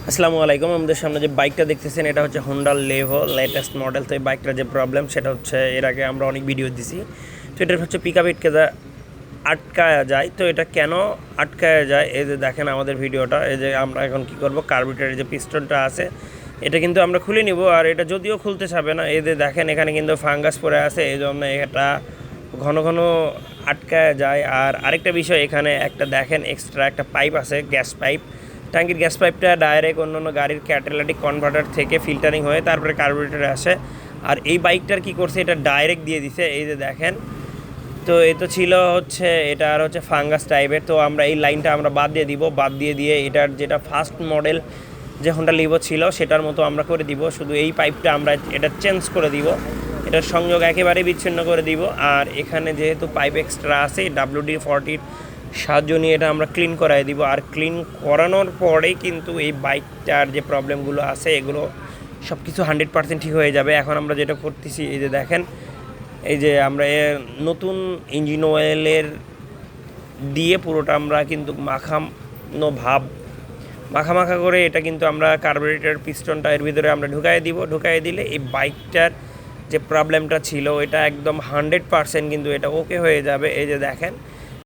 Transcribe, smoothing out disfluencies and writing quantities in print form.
আসসালামু আলাইকুম। আমাদের সামনে যে বাইকটা দেখতেছেন এটা হচ্ছে হোন্ডা লেভো লেটেস্ট মডেল। তো এই বাইকটার যে প্রবলেম সেটা হচ্ছে এর আগে আমরা অনেক ভিডিও দিছি। তো এটার হচ্ছে পিক আপ আটকায়া যায়। তো এটা কেন আটকায়া যায়, এই যে দেখেন আমাদের ভিডিওটা, এই যে আমরা এখন কি করব, কার্বুরেটরের যে পিস্টনটা আছে এটা কিন্তু আমরা খুলে নিব। আর এটা যদিও খুলতে চাবে না, এই যে দেখেন এখানে কিন্তু ফাঙ্গাস পড়ে আছে, এই জন্য এটা ঘন ঘন আটকায়া যায়। আর আরেকটা বিষয়, এখানে একটা দেখেন এক্সট্রা একটা পাইপ আছে, গ্যাস পাইপ। ট্যাঙ্কির গ্যাস পাইপটা ডাইরেক্ট অন্য গাড়ির ক্যাটালাইটিক কনভার্টার থেকে ফিল্টারিং হয়ে তারপরে কার্বুরেটরে আসে। আর এই বাইকটার কি করছে, এটা ডাইরেক্ট দিয়ে দিছে, এই যে দেখেন। তো এ তো ছিল হচ্ছে এটা আর হচ্ছে ফাঙ্গাস টাইপের। তো আমরা এই লাইনটা আমরা বাদ দিয়ে দিব, বাদ দিয়ে এটার যেটা ফার্স্ট মডেল যে হোন্ডা লিভো ছিল সেটার মতো আমরা করে দিব। শুধু এই পাইপটা আমরা এটা চেঞ্জ করে দিব, এটার সংযোগ একেবারে বিচ্ছিন্ন করে দিব। আর এখানে যেহেতু পাইপ এক্সট্রা আছে, WD-40 সাহায্য নিয়ে এটা আমরা ক্লিন করাই দিব। আর ক্লিন করানোর পরেই কিন্তু এই বাইকটার যে প্রবলেমগুলো আছে এগুলো সব কিছু 100% ঠিক হয়ে যাবে। এখন আমরা যেটা করতেছি, এই যে দেখেন, এই যে আমরা নতুন ইঞ্জিন অয়েলের দিয়ে পুরোটা আমরা কিন্তু মাখানো ভাব, মাখা করে এটা কিন্তু আমরা কার্বুরেটর পিস্টনটা এর ভিতরে আমরা ঢুকাই দিলে এই বাইকটার যে প্রবলেমটা ছিল এটা একদম 100% কিন্তু এটা ওকে হয়ে যাবে। এই যে দেখেন